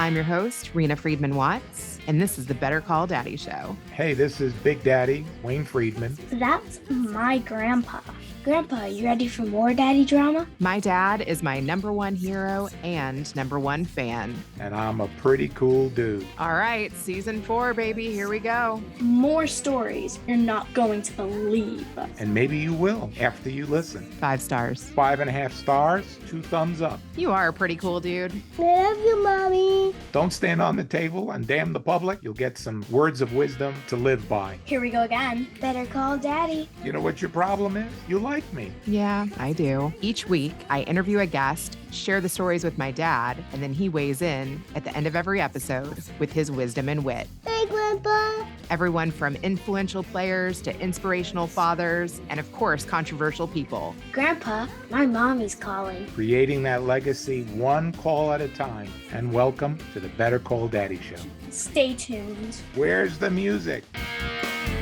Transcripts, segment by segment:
I'm your host, Rena Friedman Watts, and this is the Better Call Daddy Show. Hey, this is Big Daddy, Wayne Friedman. That's my grandpa. Grandpa, you ready for more daddy drama? My dad is my number one hero and number one fan. And I'm a pretty cool dude. All right, season 4, baby, here we go. More stories you're not going to believe. And maybe you will after you listen. 5 stars. 5.5 stars, 2 thumbs up. You are a pretty cool dude. I love you, Mommy. Don't stand on the table and damn the public. You'll get some words of wisdom to live by. Here we go again. Better call Daddy. You know what your problem is? You like me. Yeah, I do. Each week, I interview a guest, share the stories with my dad, and then he weighs in at the end of every episode with his wisdom and wit. Hey, Grandpa. Everyone from influential players to inspirational fathers, and of course, controversial people. Grandpa, my mommy's calling. Creating that legacy one call at a time. And welcome to the Better Call Daddy Show. Stay tuned. Where's the music?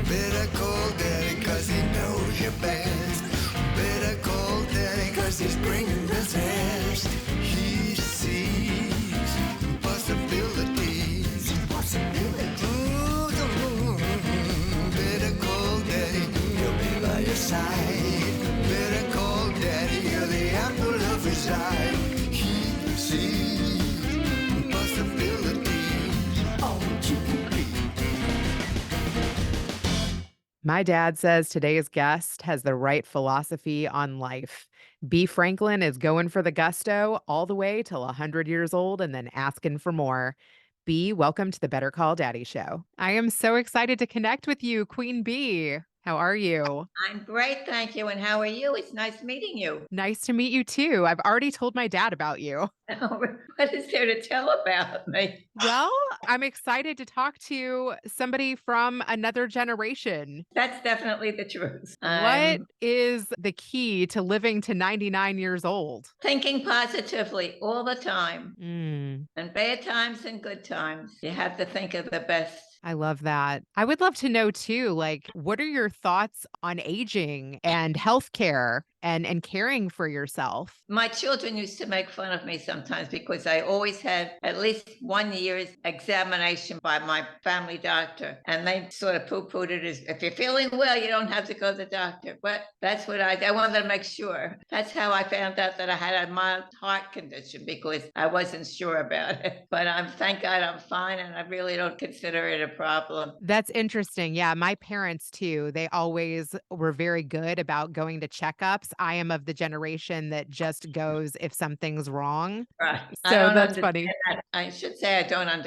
Better call Daddy 'cause he knows you best. Better call Daddy 'cause he's bringing the test. He sees possibilities. Better call Daddy, he'll be by your side. Better call Daddy, you're the apple of his eye. He sees possibilities. Oh, My dad says today's guest has the right philosophy on life. Bea Franklin is going for the gusto all the way till 100 years old and then asking for more. Bea, welcome to the Better Call Daddy Show. I am so excited to connect with you, Queen Bea. How are you? I'm great, thank you. And how are you? It's nice meeting you. Nice to meet you too. I've already told my dad about you. What is there to tell about me? Well, I'm excited to talk to somebody from another generation. That's definitely the truth. What is the key to living to 99 years old? Thinking positively all the time. Mm. And bad times and good times. You have to think of the best. I love that. I would love to know too, like, what are your thoughts on aging and healthcare and caring for yourself? My children used to make fun of me sometimes because I always had at least 1 year's examination by my family doctor. And they sort of poo-pooed it as, if you're feeling well, you don't have to go to the doctor. But that's what I wanted to make sure. That's how I found out that I had a mild heart condition, because I wasn't sure about it. But thank God I'm fine, and I really don't consider it a problem. That's interesting. Yeah, my parents too, they always were very good about going to checkups. I am of the generation that just goes if something's wrong. Right. So that's funny. That. I should say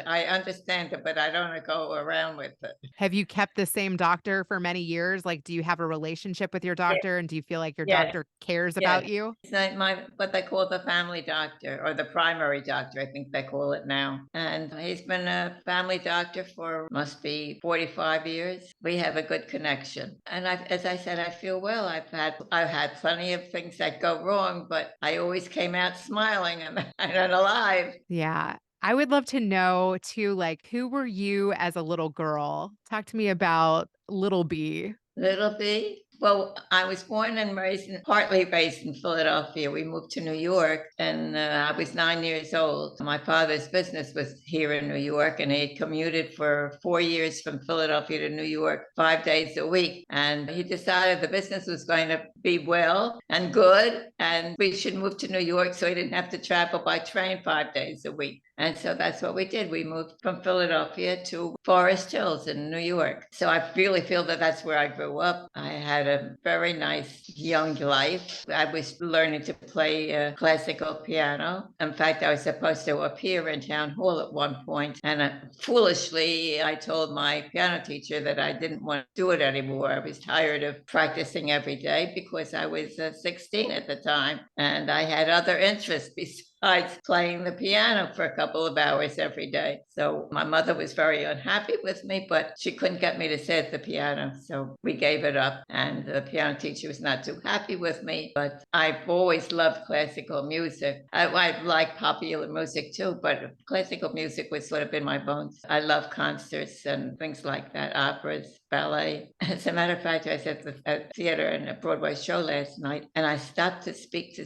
I understand it, but I don't go around with it. Have you kept the same doctor for many years? Like, do you have a relationship with your doctor, and do you feel like your doctor cares about you? It's not what they call the family doctor, or the primary doctor, I think they call it now. And he's been a family doctor for must be 45 years. We have a good connection. And as I said, I feel well. I've had plenty of things that go wrong, but I always came out smiling and alive. Yeah. I would love to know too, like, who were you as a little girl? Talk to me about little Bea. Little Bea? Well, I was born and partly raised in Philadelphia. We moved to New York, and I was 9 years old. My father's business was here in New York, and he commuted for 4 years from Philadelphia to New York 5 days a week. And he decided the business was going to be well and good, and we should move to New York so he didn't have to travel by train 5 days a week. And so that's what we did. We moved from Philadelphia to Forest Hills in New York. So I really feel that that's where I grew up. I had a very nice young life. I was learning to play classical piano. In fact, I was supposed to appear in town hall at one point. And foolishly, I told my piano teacher that I didn't want to do it anymore. I was tired of practicing every day because I was 16 at the time. And I had other interests besides playing the piano for a couple of hours every day. So my mother was very unhappy with me, but she couldn't get me to sit at the piano. So we gave it up, and the piano teacher was not too happy with me, but I've always loved classical music. I like popular music too, but classical music was sort of in my bones. I love concerts and things like that, operas. ballet. As a matter of fact, I was at the theater in a Broadway show last night, and I stopped to speak to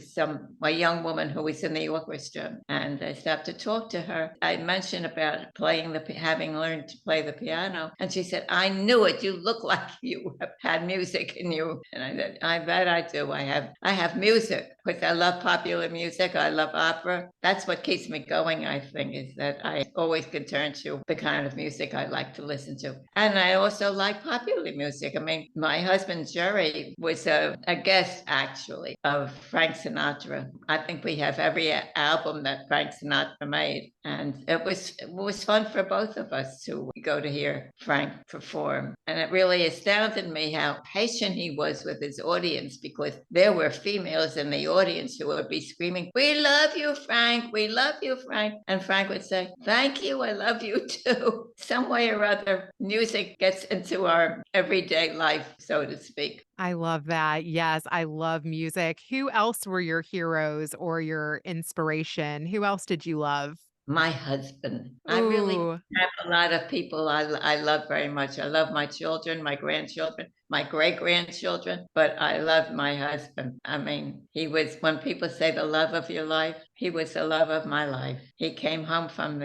a young woman who was in the orchestra, and I stopped to talk to her. I mentioned about having learned to play the piano, and she said, "I knew it. You look like you have had music in you." And I said, "I bet I do. I have music because I love popular music. I love opera. That's what keeps me going. I think is that I always can turn to the kind of music I like to listen to, and I also like popular music. I mean, my husband Jerry was a guest actually of Frank Sinatra. I think we have every album that Frank Sinatra made, and it was fun for both of us to go to hear Frank perform. And it really astounded me how patient he was with his audience, because there were females in the audience who would be screaming, "We love you, Frank. We love you, Frank." And Frank would say, "Thank you. I love you too." Some way or other, music gets into our everyday life, so to speak. I love that. Yes, I love music. Who else were your heroes or your inspiration? Who else did you love? My husband. I really Ooh, have a lot of people I love very much. I love my children, my grandchildren, my great grandchildren, but I love my husband. I mean, he was, when people say the love of your life, he was the love of my life. He came home from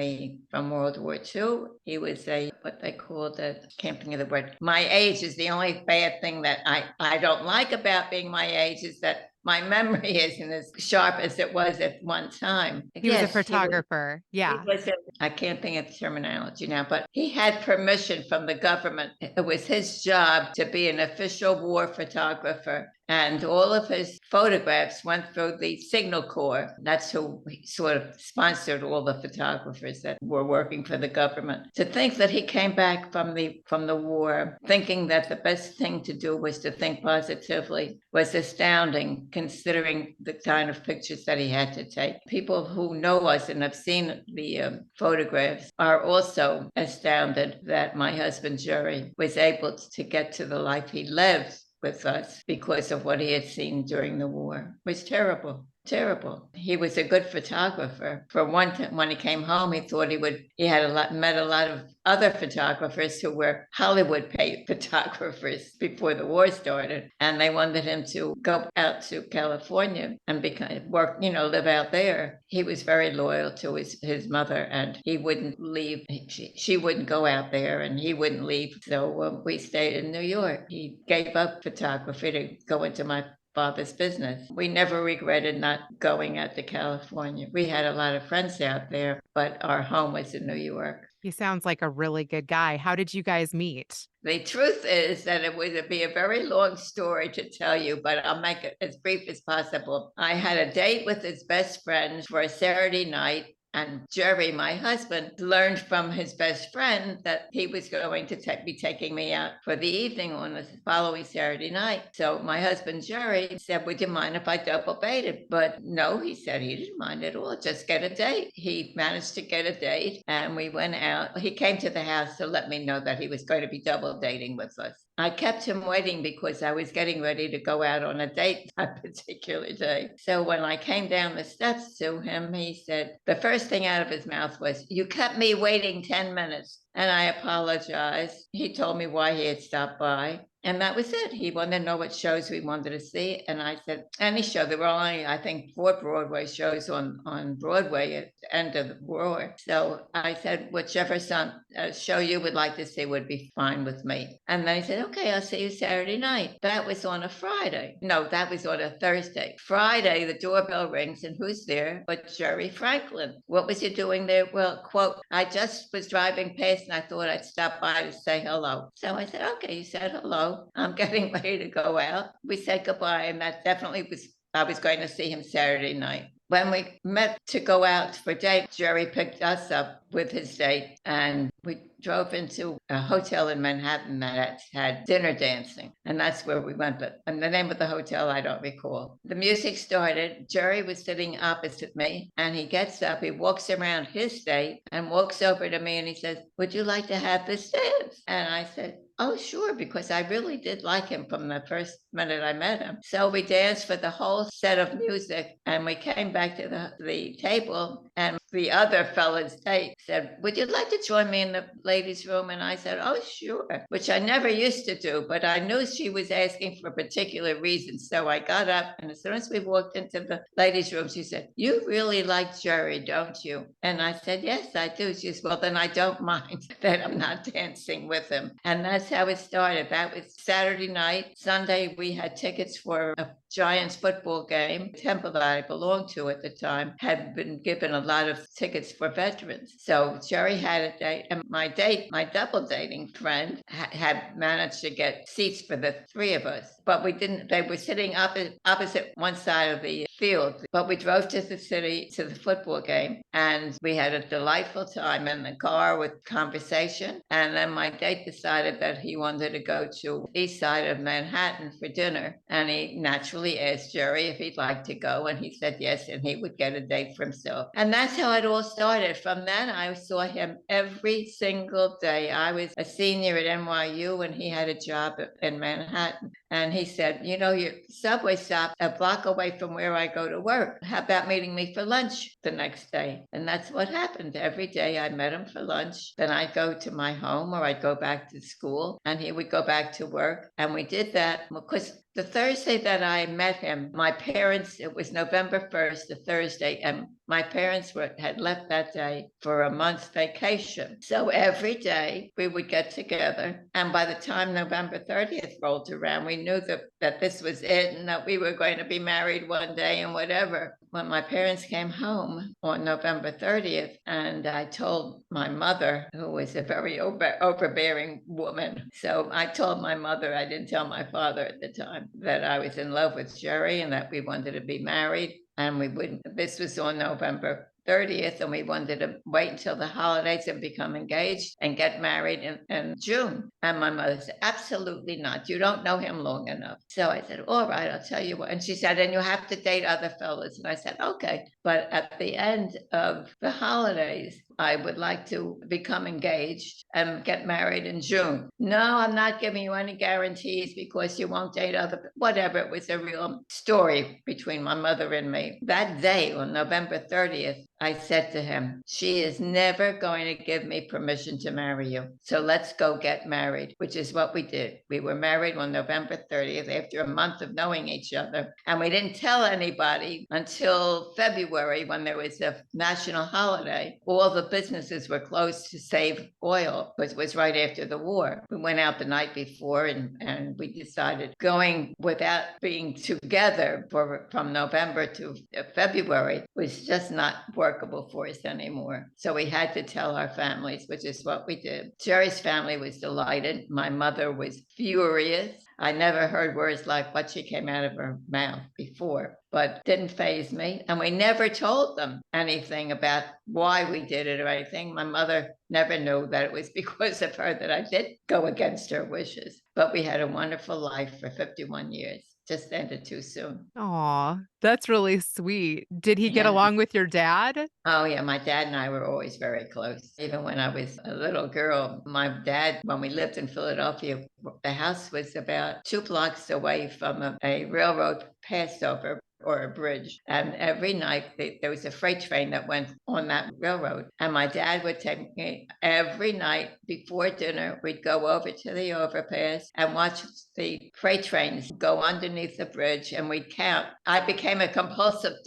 World War II. He was what they called it, can't think of the word. My age is the only bad thing that I don't like about being my age, is that my memory isn't as sharp as it was at one time. he was a Yes, photographer. he Yeah. was I can't think of the terminology now, but he had permission from the government. It was his job to be an official war photographer, and all of his photographs went through the Signal Corps. That's who sort of sponsored all the photographers that were working for the government. To think that he came back from the war thinking that the best thing to do was to think positively was astounding, considering the kind of pictures that he had to take. People who know us and have seen the photographs are also astounded that my husband Jerry was able to get to the life he lived with us because of what he had seen during the war. It was terrible. Terrible. He was a good photographer. For one time, when he came home, he thought he had met a lot of other photographers who were Hollywood paid photographers before the war started, and they wanted him to go out to California and work, live out there. He was very loyal to his mother, and he wouldn't leave. She wouldn't go out there, and he wouldn't leave. So we stayed in New York. He gave up photography to go into my father's business. We never regretted not going out to California. We had a lot of friends out there, but our home was in New York. He sounds like a really good guy. How did you guys meet? The truth is that it would be a very long story to tell you, but I'll make it as brief as possible. I had a date with his best friend for a Saturday night. And Jerry, my husband, learned from his best friend that he was going to be taking me out for the evening on the following Saturday night. So my husband, Jerry, said, "Would you mind if I double dated?" But no, he said he didn't mind at all. Just get a date. He managed to get a date, and we went out. He came to the house to let me know that he was going to be double dating with us. I kept him waiting because I was getting ready to go out on a date that particular day. So when I came down the steps to him, he said, the first thing out of his mouth was, "You kept me waiting 10 minutes. And I apologized. He told me why he had stopped by. And that was it. He wanted to know what shows we wanted to see. And I said, any show. There were only, I think, 4 Broadway shows on Broadway at the end of the war. So I said, whichever show you would like to see would be fine with me. And then he said, okay, I'll see you Saturday night. That was on a Friday. No, that was on a Thursday. Friday, the doorbell rings, and who's there but Jerry Franklin? What was you doing there? Well, quote, I just was driving past and I thought I'd stop by to say hello. So I said, okay, you said hello. I'm getting ready to go out. We said goodbye, and that definitely was, I was going to see him Saturday night. When we met to go out for a date, Jerry picked us up with his date, and we drove into a hotel in Manhattan that had dinner dancing, and that's where we went. And the name of the hotel, I don't recall. The music started. Jerry was sitting opposite me, and he gets up, he walks around his date and walks over to me, and he says, would you like to have this dance? And I said, oh, sure, because I really did like him from the first minute I met him. So we danced for the whole set of music, and we came back to the table, and the other fella's date said, would you like to join me in the ladies' room? And I said, oh, sure, which I never used to do, but I knew she was asking for a particular reason. So I got up, and as soon as we walked into the ladies' room, she said, you really like Jerry, don't you? And I said, yes, I do. She said, well, then I don't mind that I'm not dancing with him. And that's how it started. That was Saturday night. Sunday, we had tickets for a Giants football game. The temple that I belonged to at the time had been given a lot of tickets for veterans. So Jerry had a date, and my double dating friend had managed to get seats for the three of us, but we didn't. They were sitting opposite one side of the field, but we drove to the city to the football game, and we had a delightful time in the car with conversation. And then my date decided that he wanted to go to the east side of Manhattan for dinner, and he naturally asked Jerry if he'd like to go, and he said yes, and he would get a date for himself. And that's how it all started. From then, I saw him every single day. I was a senior at NYU, and he had a job in Manhattan. And he said, you know, your subway stop a block away from where I go to work. How about meeting me for lunch the next day? And that's what happened. Every day I met him for lunch. Then I'd go to my home, or I'd go back to school, and he would go back to work. And we did that because the Thursday that I met him, my parents, it was November 1st, the Thursday, and my parents had left that day for a month's vacation. So every day we would get together. And by the time November 30th rolled around, we knew that this was it, and that we were going to be married one day and whatever. When my parents came home on November 30th, and I told my mother, who was a very overbearing woman. So I told my mother, I didn't tell my father at the time, that I was in love with Jerry and that we wanted to be married. And we wouldn't, this was on November 30th, and we wanted to wait until the holidays and become engaged and get married in June. And my mother said, absolutely not. You don't know him long enough. So I said, all right, I'll tell you what. And she said, and you have to date other fellas. And I said, okay. But at the end of the holidays, I would like to become engaged and get married in June. No, I'm not giving you any guarantees because you won't date other, whatever. It was a real story between my mother and me. That day on November 30th, I said to him, she is never going to give me permission to marry you. So let's go get married, which is what we did. We were married on November 30th after a month of knowing each other. And we didn't tell anybody until February, when there was a national holiday. All the businesses were closed to save oil, because it was right after the war. We went out the night before, and we decided going without being together from November to February was just not workable for us anymore. So we had to tell our families, which is what we did. Jerry's family was delighted. My mother was furious. I never heard words like what she came out of her mouth before, but didn't faze me. And we never told them anything about why we did it or anything. My mother never knew that it was because of her that I did go against her wishes. But we had a wonderful life for 51 years. Just ended too soon. Aw, that's really sweet. Did he get Yeah. along with your dad? Oh, yeah. My dad and I were always very close. Even when I was a little girl, my dad, when we lived in Philadelphia, the house was about 2 blocks away from a railroad passover or a bridge. And every night there was a freight train that went on that railroad. And my dad would take me every night before dinner. We'd go over to the overpass and watch the freight trains go underneath the bridge, and we'd count. I became a compulsive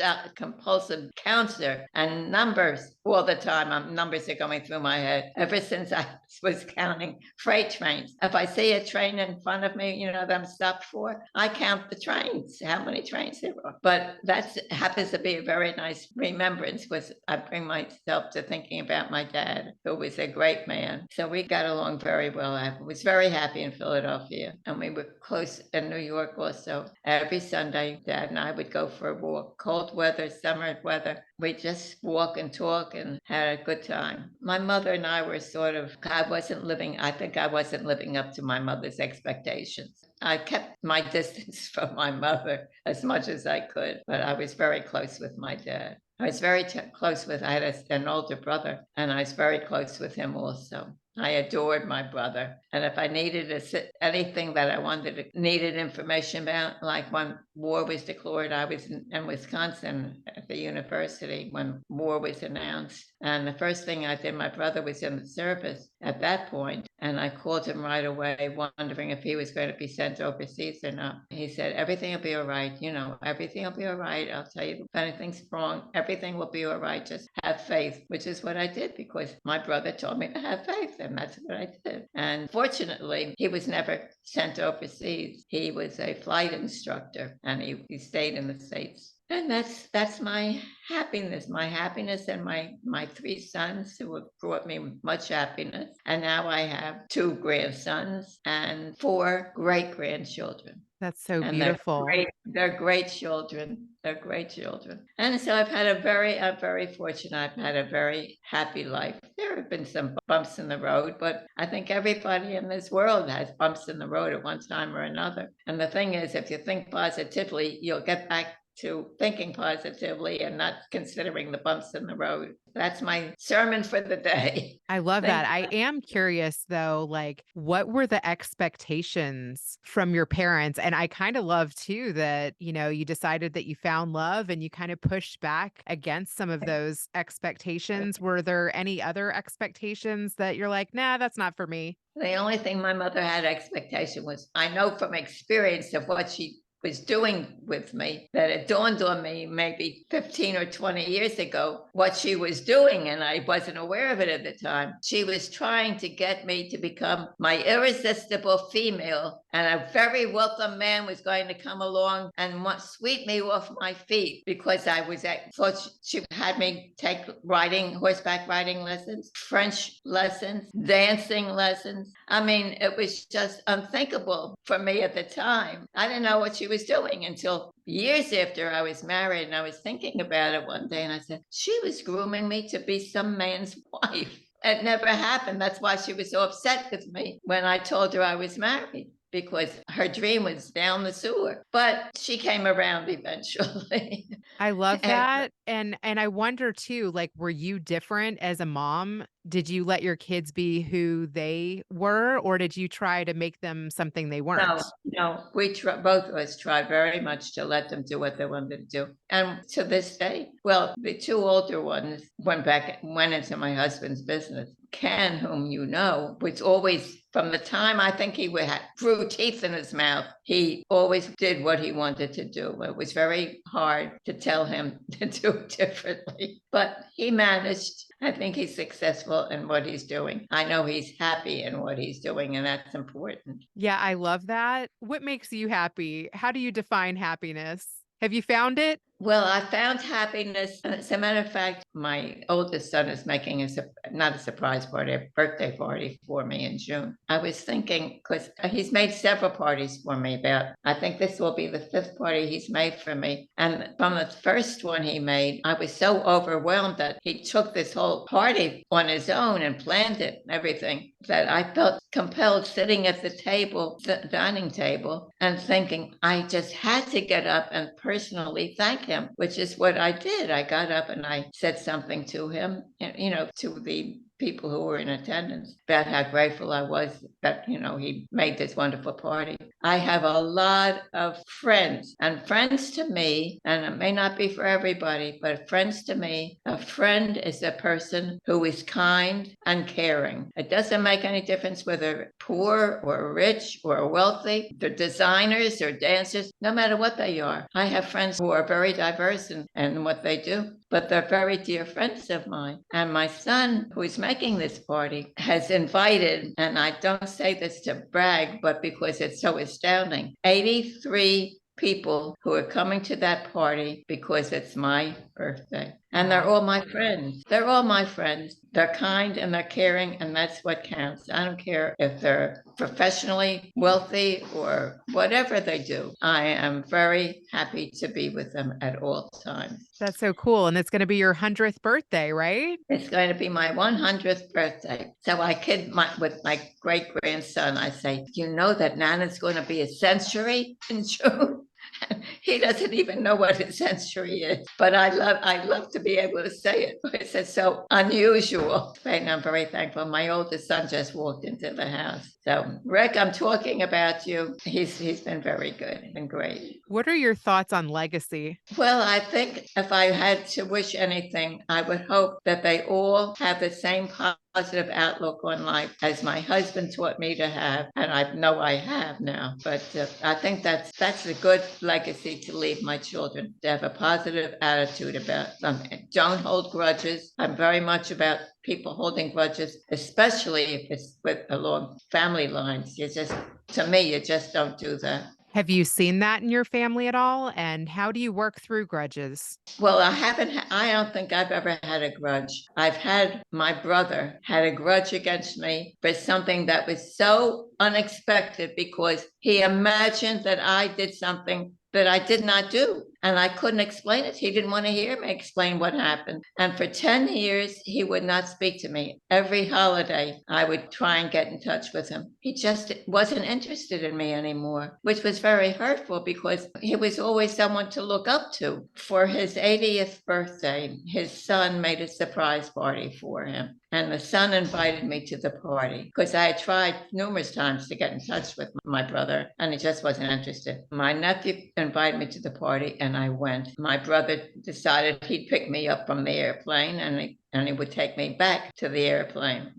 counter, and numbers all the time. Numbers are going through my head ever since I was counting freight trains. If I see a train in front of me, that I'm stopped for, I count the trains, how many trains there are. But that happens to be a very nice remembrance, because I bring myself to thinking about my dad, who was a great man. So we got along very well. I was very happy in Philadelphia, and we were close in New York also. Every Sunday, Dad and I would go for a walk, cold weather, summer weather. We just walk and talk and had a good time. My mother and I were I think I wasn't living up to my mother's expectations. I kept my distance from my mother as much as I could, but I was very close with my dad. I was very close with, I had an older brother, and I was very close with him also. I adored my brother. And if I needed anything that I needed information about, like when war was declared, I was in Wisconsin at the university when war was announced. And the first thing I did, my brother was in the service at that point, and I called him right away, wondering if he was going to be sent overseas or not. He said, everything will be all right. Everything will be all right. I'll tell you if anything's wrong, everything will be all right. Just have faith, which is what I did because my brother told me to have faith, and that's what I did. And fortunately, he was never sent overseas. He was a flight instructor, and he stayed in the States. And that's my happiness, and my three sons who have brought me much happiness. And now I have two grandsons and four great grandchildren. That's so And beautiful. they're great children. They're great children. And so I'm very fortunate. I've had a very happy life. There have been some bumps in the road, but I think everybody in this world has bumps in the road at one time or another. And the thing is, if you think positively, you'll get back to thinking positively and not considering the bumps in the road. That's my sermon for the day. I love that. I Thank am curious though, like what were the expectations from your parents? And I kind of love too that, you decided that you found love and you kind of pushed back against some of those expectations. Were there any other expectations that you're like, nah, that's not for me? The only thing my mother had expectation was, I know from experience of what she was doing with me, that it dawned on me maybe 15 or 20 years ago what she was doing, and I wasn't aware of it at the time. She was trying to get me to become my irresistible female, and a very welcome man was going to come along and sweep me off my feet because thought she had me take horseback riding lessons, French lessons, dancing lessons. I mean, it was just unthinkable for me at the time. I didn't know what she was doing until years after I was married, and I was thinking about it one day, and I said, she was grooming me to be some man's wife. It never happened. That's why she was so upset with me when I told her I was married, because her dream was down the sewer. But she came around eventually. I love And that. And I wonder too, like, were you different as a mom? Did you let your kids be who they were, or did you try to make them something they no, weren't? no, both of us tried very much to let them do what they wanted to do. And to this day, well, the two older ones went into my husband's business. Ken, whom you know, was always, from the time I think he grew teeth in his mouth, he always did what he wanted to do. It was very hard to tell him to do it differently, but he managed. I think he's successful in what he's doing. I know he's happy in what he's doing, and that's important. Yeah, I love that. What makes you happy? How do you define happiness? Have you found it? Well, I found happiness. As a matter of fact, my oldest son is making not a surprise party, a birthday party for me in June. I was thinking, because he's made several parties for me, I think this will be the fifth party he's made for me. And from the first one he made, I was so overwhelmed that he took this whole party on his own and planned it and everything, that I felt compelled sitting at the dining table, and thinking I just had to get up and personally thank him, which is what I did. I got up and I said something to him, to the people who were in attendance, about how grateful I was that, he made this wonderful party. I have a lot of friends, and friends to me, and it may not be for everybody, but friends to me, a friend is a person who is kind and caring. It doesn't make any difference whether poor or rich or wealthy, they're designers or dancers, no matter what they are. I have friends who are very diverse in what they do, but they're very dear friends of mine. And my son, who is making this party, has invited, and I don't say this to brag, but because it's so astounding, 83 people who are coming to that party because it's my birthday. And they're all my friends. They're all my friends. They're kind and they're caring, and that's what counts. I don't care if they're professionally wealthy or whatever they do. I am very happy to be with them at all times. That's so cool. And it's going to be your 100th birthday, right? It's going to be my 100th birthday. So I kid with my great grandson. I say, you know that Nana's going to be a century in June? He doesn't even know what a century is, but I love to be able to say it. It's just so unusual. And I'm very thankful. My oldest son just walked into the house. So, Rick, I'm talking about you. He's been very good and great. What are your thoughts on legacy? Well, I think if I had to wish anything, I would hope that they all have the same positive outlook on life as my husband taught me to have, and I know I have now. But I think that's a good legacy to leave my children, to have a positive attitude about something. Don't hold grudges. I'm very much about people holding grudges, especially if it's along family lines. To me, you just don't do that. Have you seen that in your family at all? And how do you work through grudges? Well, I don't think I've ever had a grudge. I've had my brother had a grudge against me for something that was so unexpected because he imagined that I did something that I did not do. And I couldn't explain it. He didn't want to hear me explain what happened. And for 10 years, he would not speak to me. Every holiday, I would try and get in touch with him. He just wasn't interested in me anymore, which was very hurtful because he was always someone to look up to. For his 80th birthday, his son made a surprise party for him. And the son invited me to the party because I had tried numerous times to get in touch with my brother and he just wasn't interested. My nephew invited me to the party and I went. My brother decided he'd pick me up from the airplane and he would take me back to the airplane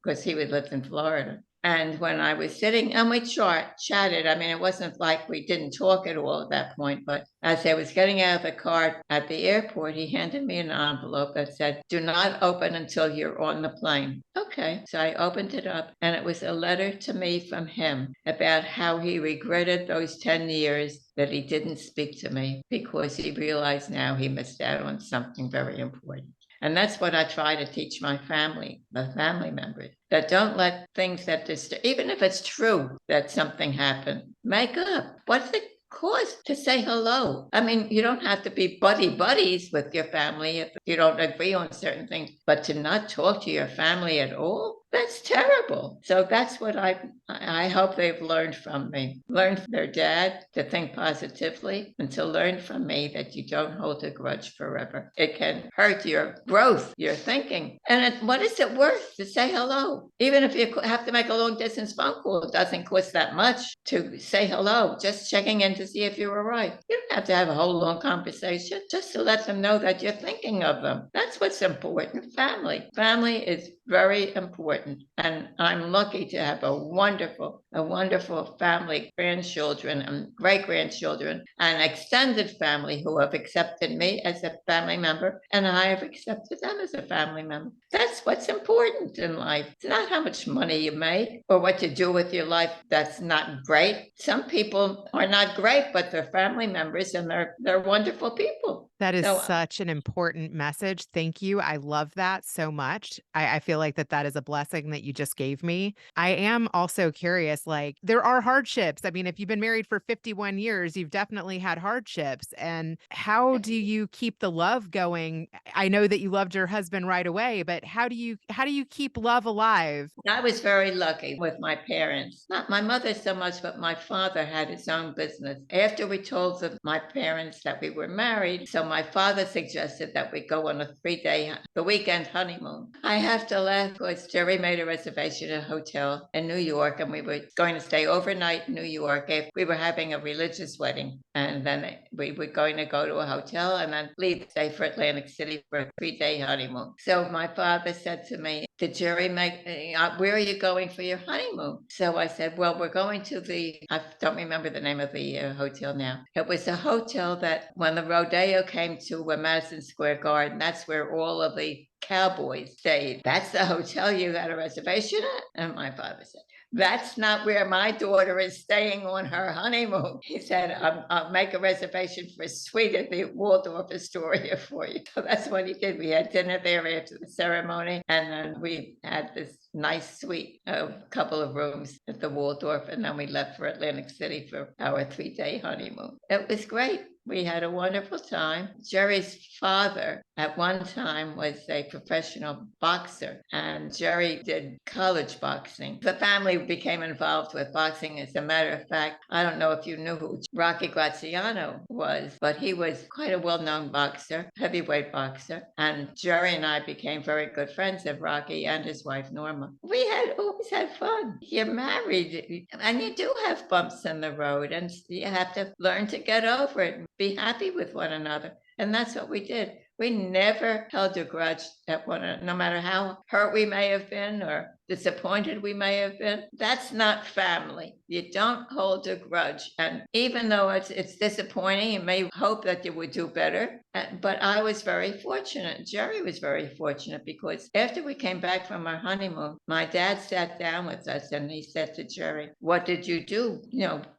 because he lived in Florida. And when I was sitting and we chatted, I mean, it wasn't like we didn't talk at all at that point, but as I was getting out of the car at the airport, he handed me an envelope that said, "Do not open until you're on the plane." Okay. So I opened it up and it was a letter to me from him about how he regretted those 10 years that he didn't speak to me because he realized now he missed out on something very important. And that's what I try to teach my family, the family members, that don't let things even if it's true that something happened, make up. What's it cost to say hello? I mean, you don't have to be buddies with your family if you don't agree on certain things, but to not talk to your family at all, that's terrible. So that's what I hope they've learned from me. Learn from their dad to think positively and to learn from me that you don't hold a grudge forever. It can hurt your growth, your thinking. And what is it worth to say hello? Even if you have to make a long distance phone call, it doesn't cost that much to say hello, just checking in to see if you're all right. You don't have to have a whole long conversation, just to let them know that you're thinking of them. That's what's important. Family is very important. And I'm lucky to have a wonderful family, grandchildren and great-grandchildren, and extended family who have accepted me as a family member, and I have accepted them as a family member. That's what's important in life. It's not how much money you make or what you do with your life that's not great. Some people are not great, but they're family members and they're wonderful people. That is So such an important message. Thank you. I love that so much. I feel like that is a blessing that you just gave me. I am also curious, like, there are hardships. I mean, if you've been married for 51 years, you've definitely had hardships. And how do you keep the love going? I know that you loved your husband right away, but how do you keep love alive? I was very lucky with my parents. Not my mother so much, but my father had his own business. After we told my parents that we were married, so my father suggested that we go on a 3-day, the weekend honeymoon. I have to laugh because Jerry made a reservation at a hotel in New York, and we were going to stay overnight in New York. We were having a religious wedding, and then we were going to go to a hotel and then stay for Atlantic City for a 3-day honeymoon. So my father said to me, "Did Jerry where are you going for your honeymoon?" So I said, "Well, we're going to I don't remember the name of the hotel now. It was a hotel that when the rodeo came to Madison Square Garden, that's where all of the cowboys stayed. That's the hotel you got a reservation at?" And my father said, "That's not where my daughter is staying on her honeymoon." He said, I'll make a reservation for a suite at the Waldorf Astoria for you." So that's what he did. We had dinner there after the ceremony, and then we had this nice suite, a couple of rooms at the Waldorf, and then we left for Atlantic City for our 3-day honeymoon. It was great. We had a wonderful time. Jerry's father at one time was a professional boxer, and Jerry did college boxing. The family became involved with boxing. As a matter of fact, I don't know if you knew who Rocky Graziano was, but he was quite a well-known boxer, heavyweight boxer. And Jerry and I became very good friends of Rocky and his wife Norma. We had always had fun. You're married, and you do have bumps in the road, and you have to learn to get over it and be happy with one another. And that's what we did. We never held a grudge at one another, no matter how hurt we may have been or disappointed we may have been. That's not family. You don't hold a grudge. And even though it's disappointing, you may hope that you would do better. But I was very fortunate. Jerry was very fortunate, because after we came back from our honeymoon, my dad sat down with us and he said to Jerry, "What did you do,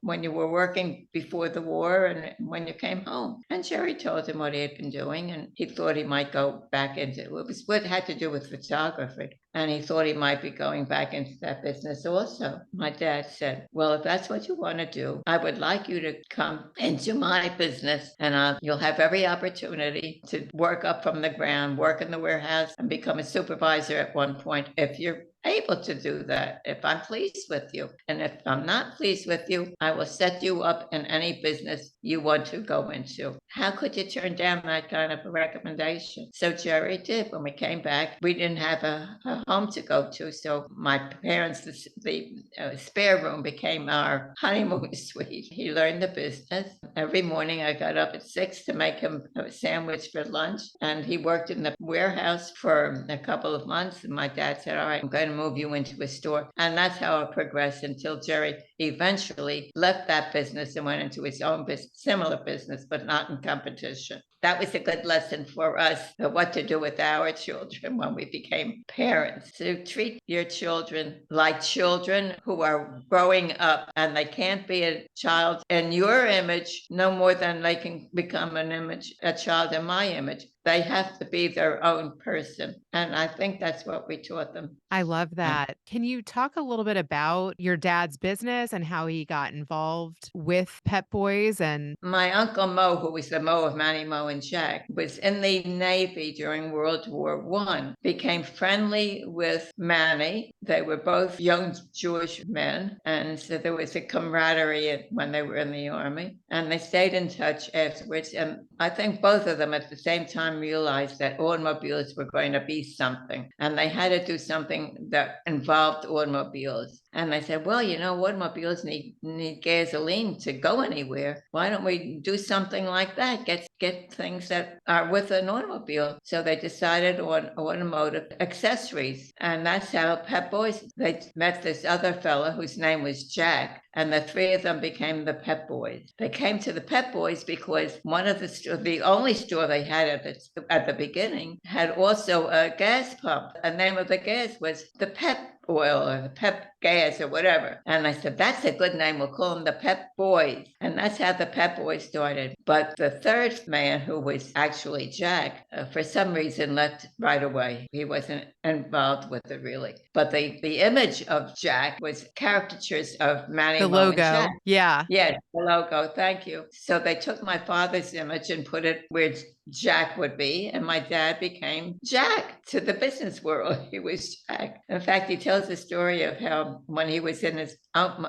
when you were working before the war and when you came home?" And Jerry told him what he had been doing, and he thought he might go back into it. Was what had to do with photography. And he thought he might be going back into that business also. My dad said, "Well, if that's what you want to do, I would like you to come into my business, and you'll have every opportunity to work up from the ground, work in the warehouse, and become a supervisor at one point if you're able to do that, if I'm pleased with you. And if I'm not pleased with you, I will set you up in any business you want to go into." How could you turn down that kind of a recommendation? So Jerry did. When we came back, we didn't have a home to go to. So my parents, the spare room became our honeymoon suite. He learned the business. Every morning I got up at 6 to make him a sandwich for lunch. And he worked in the warehouse for a couple of months. And my dad said, "All right, I'm going to move you into a store." And that's how it progressed until Jerry eventually left that business and went into his own business, similar business, but not in competition. That was a good lesson for us, what to do with our children when we became parents. To treat your children like children who are growing up, and they can't be a child in your image no more than they can become a child in my image. They have to be their own person. And I think that's what we taught them. I love that. Can you talk a little bit about your dad's business and how he got involved with Pet Boys? And My uncle Mo, who was the Mo of Manny, Mo, and Jack, was in the Navy during World War I, became friendly with Manny. They were both young Jewish men, and so there was a camaraderie when they were in the Army, and they stayed in touch afterwards. And I think both of them at the same time realized that automobiles were going to be something, and they had to do something that involved automobiles. And I said, "Well, automobiles need gasoline to go anywhere. Why don't we do something like that? Get things that are with an automobile." So they decided on automotive accessories. And that's how Pep Boys, they met this other fellow whose name was Jack. And the three of them became the Pep Boys. They came to the Pep Boys because one of the only store they had at the beginning had also a gas pump. The name of the gas was the Pep Oil or the Pep Gas or whatever. And I said, "That's a good name. We'll call them the Pep Boys." And that's how the Pep Boys started. But the third man, who was actually Jack, for some reason left right away. He wasn't involved with it really. But the image of Jack was caricatures of Manny, the Mo, and logo. Jack. Yeah. Yes, the logo. Thank you. So they took my father's image and put it where Jack would be, and my dad became Jack to the business world. He was Jack. In fact, he tells a story of how when he was in his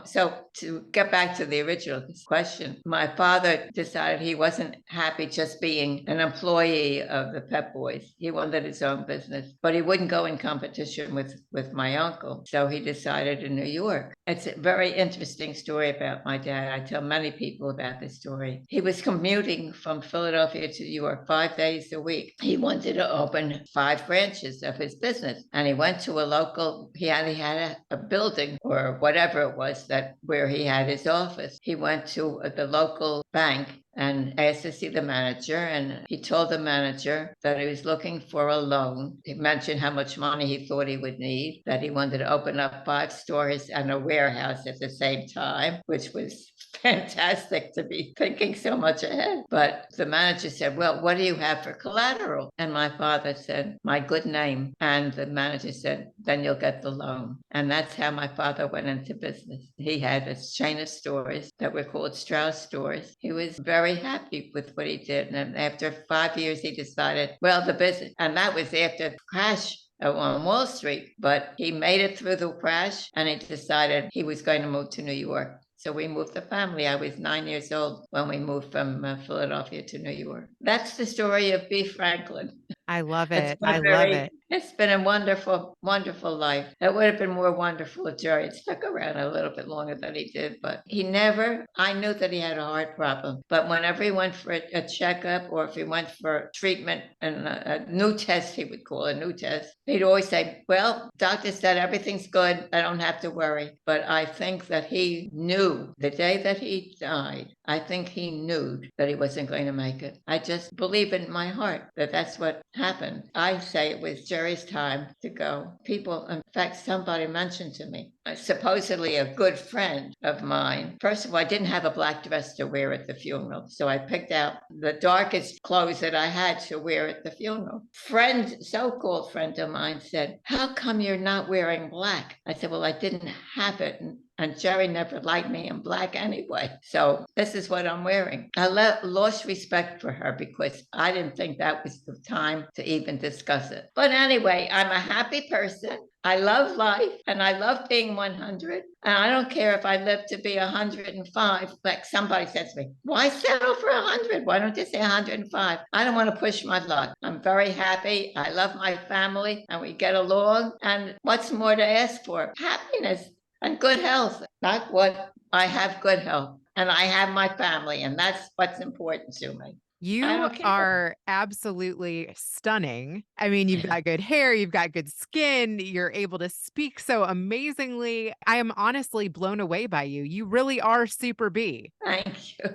so to get back to the original question, my father decided he wasn't happy just being an employee of the Pep Boys. He wanted his own business, but he wouldn't go in competition with my uncle. So he decided in New York. It's a very interesting story about my dad. I tell many people about this story. He was commuting from Philadelphia to New York 5 days a week. He wanted to open 5 branches of his business, and he went to a local. He had a building or whatever it was where he had his office. He went to the local bank and asked to see the manager, and he told the manager that he was looking for a loan. He mentioned how much money he thought he would need, that he wanted to open up 5 stores and a warehouse at the same time, which was fantastic to be thinking so much ahead. But the manager said, "Well, what do you have for collateral?" And my father said, "My good name." And the manager said, "Then you'll get the loan." And that's how my father went into business. He had a chain of stores that were called Strauss stores. He was very very happy with what he did. And after 5 years, he decided, well, the business, and that was after the crash on Wall Street, but he made it through the crash and he decided he was going to move to New York. So we moved the family. I was 9 years old when we moved from Philadelphia to New York. That's the story of Bea Franklin. I love It's it. been I love it. it's been a wonderful, wonderful life. It would have been more wonderful if Jerry had stuck around a little bit longer than he did, but he never, I knew that he had a heart problem, but whenever he went for a checkup or if he went for treatment and a new test, he would call a new test, he'd always say, well, doctor said everything's good. I don't have to worry. But I think that he knew the day that he died, I think he knew that he wasn't going to make it. I just believe in my heart that that's what happened. I say it was Jerry's time to go. People, in fact, somebody mentioned to me, supposedly a good friend of mine. First of all, I didn't have a black dress to wear at the funeral, so I picked out the darkest clothes that I had to wear at the funeral. So-called friend of mine said, how come you're not wearing black? I said, well, I didn't have it. And Jerry never liked me in black anyway. So this is what I'm wearing. I lost respect for her because I didn't think that was the time to even discuss it. But anyway, I'm a happy person. I love life and I love being 100. And I don't care if I live to be 105. Like somebody says to me, why settle for 100? Why don't you say 105? I don't want to push my luck. I'm very happy. I love my family and we get along. And what's more to ask for? Happiness and good health. Not what I have good health and I have my family, and that's what's important to me. You are absolutely stunning. I mean, you've got good hair, you've got good skin, you're able to speak so amazingly. I am honestly blown away by you. You really are Super Bea. Thank you.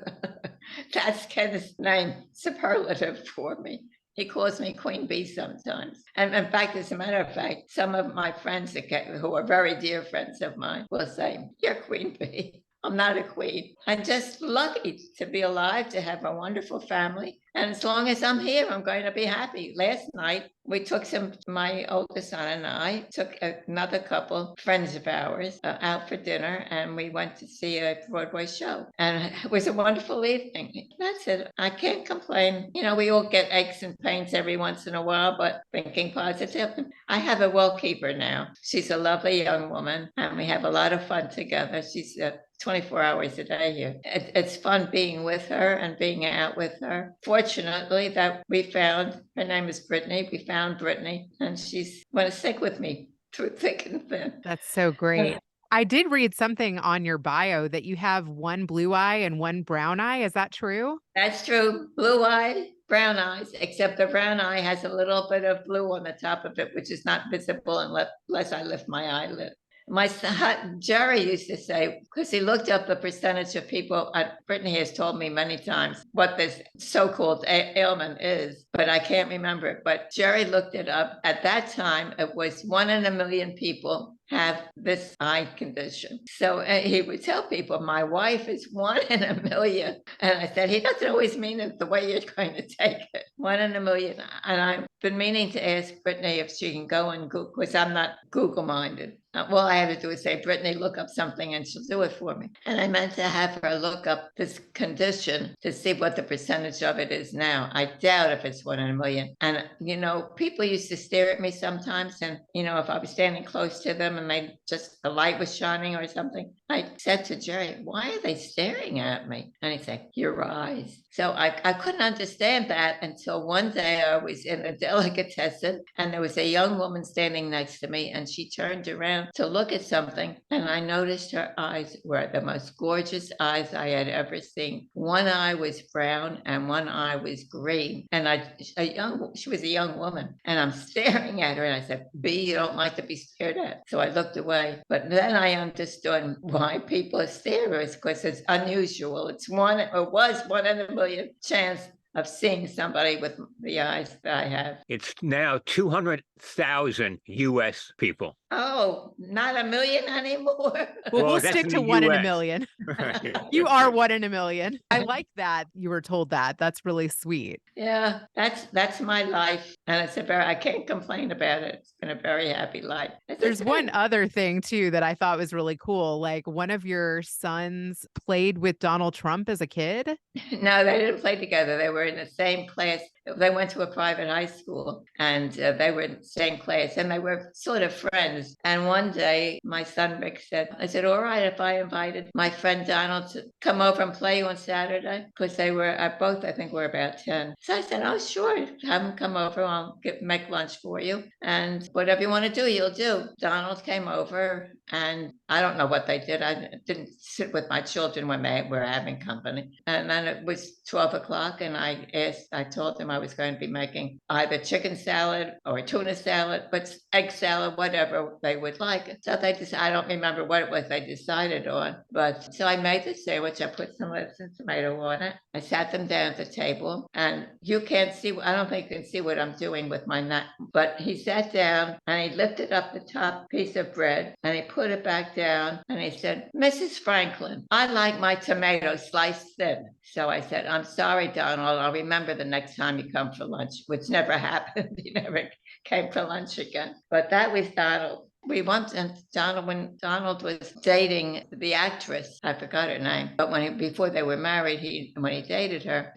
That's Kenneth's name, superlative for me. He calls me Queen Bee sometimes. And in fact, as a matter of fact, some of my friends who are very dear friends of mine will say, you're Queen Bee. I'm not a queen. I'm just lucky to be alive, to have a wonderful family. And as long as I'm here, I'm going to be happy. Last night, we took my oldest son and I took another couple, friends of ours, out for dinner, and we went to see a Broadway show. And it was a wonderful evening. That's it. I can't complain. You know, we all get aches and pains every once in a while, but thinking positive. I have a well keeper now. She's a lovely young woman, and we have a lot of fun together. She's 24 hours a day here. It's fun being with her and being out with her. Fortunately, that we found, her name is Brittany, we found Brittany, and she's going to stick with me through thick and thin. That's so great. I did read something on your bio that you have one blue eye and one brown eye. Is that true? That's true. Blue eye, brown eyes, except the brown eye has a little bit of blue on the top of it, which is not visible unless I lift my eyelid. My son, Jerry used to say, because he looked up the percentage of people, Brittany has told me many times what this so-called ailment is, but I can't remember it. But Jerry looked it up. At that time, it was 1 in a million people have this eye condition. So he would tell people, my wife is 1 in a million. And I said, he doesn't always mean it the way you're going to take it. 1 in a million. And I've been meaning to ask Brittany if she can go and Google, because I'm not Google minded. All I have to do is say, Brittany, look up something and she'll do it for me. And I meant to have her look up this condition to see what the percentage of it is now. I doubt if it's 1 in a million. And, you know, people used to stare at me sometimes. And, you know, if I was standing close to them and the light was shining or something, I said to Jerry, why are they staring at me? And he'd say, your eyes. So I couldn't understand that until one day I was in a delicatessen and there was a young woman standing next to me and she turned around to look at something and I noticed her eyes were the most gorgeous eyes I had ever seen. One eye was brown and one eye was green. And she was a young woman and I'm staring at her and I said, Bea, you don't like to be stared at. So I looked away. But then I understood why people stare at us, because it's unusual. It was 1 in a million chance of seeing somebody with the eyes that I have. It's now 200,000 U.S. people Oh, not a million anymore. Well, we'll that's stick in to the 1 in a US. million. You are 1 in a million. I like that you were told that. That's really sweet. Yeah, that's my life, and I can't complain about it. It's been a very happy life. As I There's one said, other thing too that I thought was really cool. Like one of your sons played with Donald Trump as a kid. no, they didn't play together. They were in the same class. They went to a private high school, and they were in the same class, and they were sort of friends. And one day, my son Rick said, "I said, all right, if I invited my friend Donald to come over and play on Saturday, because they were both, I think, were about 10." So I said, "Oh, sure, have him come over. I'll make lunch for you, and whatever you want to do, you'll do." Donald came over, and I don't know what they did. I didn't sit with my children when they were having company, and then it was 12 o'clock, and I told them I was going to be making either chicken salad or tuna salad, but egg salad, whatever they would like. So they just, I don't remember what it was they decided on, but so I made the sandwich. I put some lettuce and tomato on it. I sat them down at the table, and you can't see, I don't think you can see what I'm doing with my knife, but he sat down and he lifted up the top piece of bread and he put it back down and he said, "Mrs. Franklin, I like my tomatoes sliced thin." So I said, "I'm sorry, Donald. I'll remember the next time you come for lunch," which never happened. He never came for lunch again. But that was Donald. We once, and Donald, when Donald was dating the actress, I forgot her name, but before they were married, when he dated her,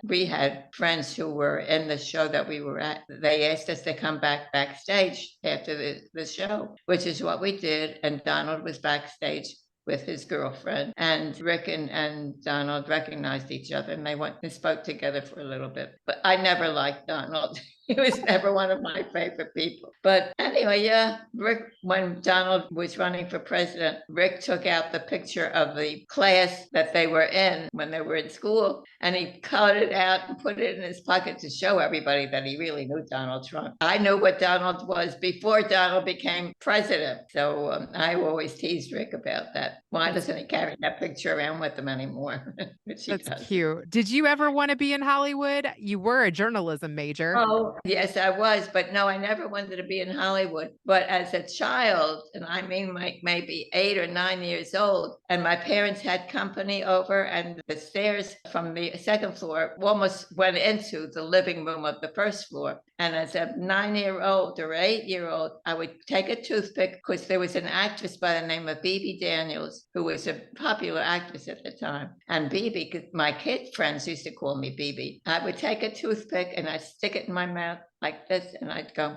we had friends who were in the show that we were at. They asked us to come backstage after the show, which is what we did. And Donald was backstage with his girlfriend, and Rick and Donald recognized each other, and they went and spoke together for a little bit. But I never liked Donald. He was never one of my favorite people. But anyway, yeah, Rick, when Donald was running for president, Rick took out the picture of the class that they were in when they were in school, and he cut it out and put it in his pocket to show everybody that he really knew Donald Trump. I knew what Donald was before Donald became president. So I always teased Rick about that. Why doesn't he carry that picture around with him anymore? Which he That's does. cute. Did you ever want to be in Hollywood? You were a journalism major. Oh, yes, I was, but no, I never wanted to be in Hollywood. But as a child, and I mean like maybe 8 or 9 years old, and my parents had company over, and the stairs from the second floor almost went into the living room of the first floor. And as a 9-year-old or 8-year-old, I would take a toothpick, because there was an actress by the name of Bibi Daniels, who was a popular actress at the time. And Bibi, my kid friends used to call me Bibi. I would take a toothpick and I'd stick it in my mouth like this, and I'd go,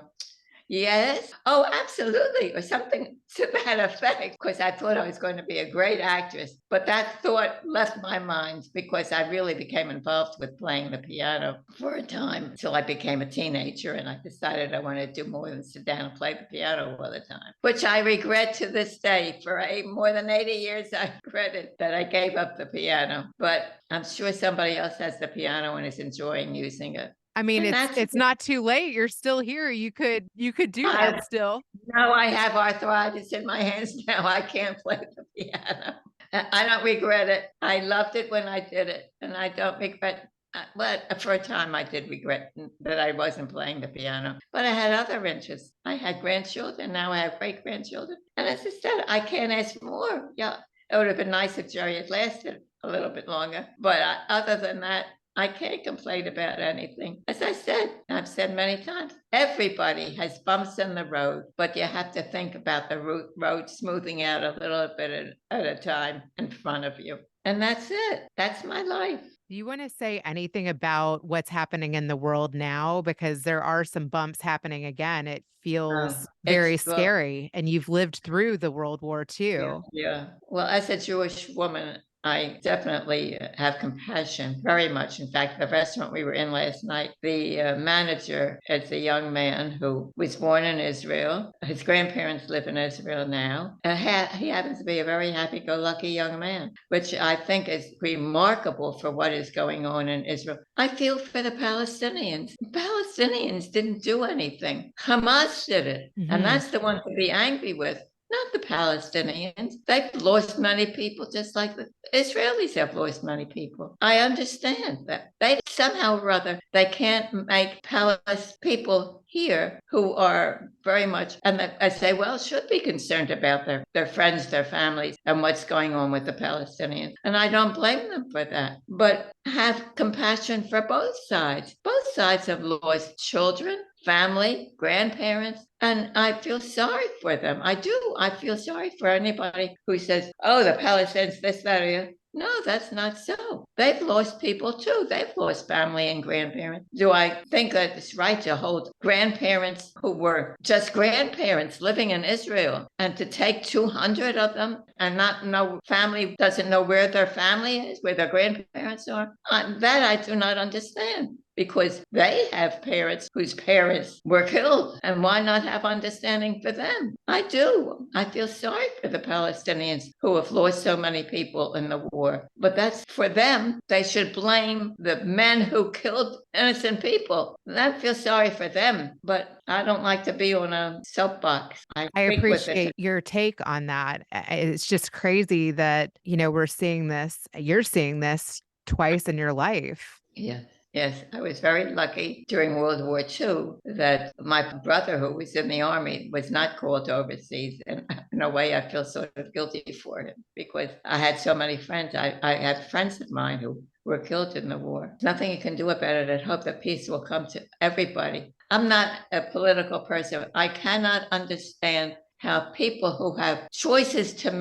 "Yes, oh, absolutely," or something to that effect, because I thought I was going to be a great actress. But that thought left my mind, because I really became involved with playing the piano for a time until I became a teenager, and I decided I wanted to do more than sit down and play the piano all the time, which I regret to this day. For more than 80 years, I regret it that I gave up the piano. But I'm sure somebody else has the piano and is enjoying using it. I mean, And it's not too late. You're still here. You could do I that still. No, I have arthritis in my hands now. I can't play the piano. I don't regret it. I loved it when I did it, and I don't regret. But for a time, I did regret that I wasn't playing the piano. But I had other interests. I had grandchildren. Now I have great grandchildren, and as I said, I can't ask more. Yeah, it would have been nice if Jerry had lasted a little bit longer. But other than that, I can't complain about anything. As I said, I've said many times, everybody has bumps in the road, but you have to think about the road smoothing out a little bit at a time in front of you. And that's it. That's my life. Do you want to say anything about what's happening in the world now? Because there are some bumps happening again. It feels very Well, scary. And you've lived through the World War yeah, II. yeah. Well, as a Jewish woman, I definitely have compassion, very much. In fact, the restaurant we were in last night, the manager is a young man who was born in Israel. His grandparents live in Israel now. And he happens to be a very happy-go-lucky young man, which I think is remarkable for what is going on in Israel. I feel for the Palestinians. Palestinians didn't do anything. Hamas did it. And that's the one to be angry with, not the Palestinians. They've lost many people just like the Israelis have lost many people. I understand that. They somehow or other, they can't make Palestinian people here who are very much, and I say, well, should be concerned about their friends, their families, and what's going on with the Palestinians. And I don't blame them for that, but have compassion for both sides. Both sides have lost children, family, grandparents, and I feel sorry for them. I do. I feel sorry for anybody who says, oh, the Palestinians, this, that, or the other. No, that's not so. They've lost people too. They've lost family and grandparents. Do I think that it's right to hold grandparents who were just grandparents living in Israel and to take 200 of them and not know family, doesn't know where their family is, where their grandparents are? That I do not understand. Because they have parents whose parents were killed. And why not have understanding for them? I do. I feel sorry for the Palestinians who have lost so many people in the war. But that's for them. They should blame the men who killed innocent people. I feel sorry for them. But I don't like to be on a soapbox. I speak with it. appreciate your take on that. It's just crazy that, we're seeing this, you're seeing this twice in your life. Yes. Yes, I was very lucky during World War II that my brother, who was in the army, was not called overseas. And in a way, I feel sort of guilty for him because I had so many friends. I had friends of mine who were killed in the war. There's nothing you can do about it. I hope that peace will come to everybody. I'm not a political person. I cannot understand how people who have choices to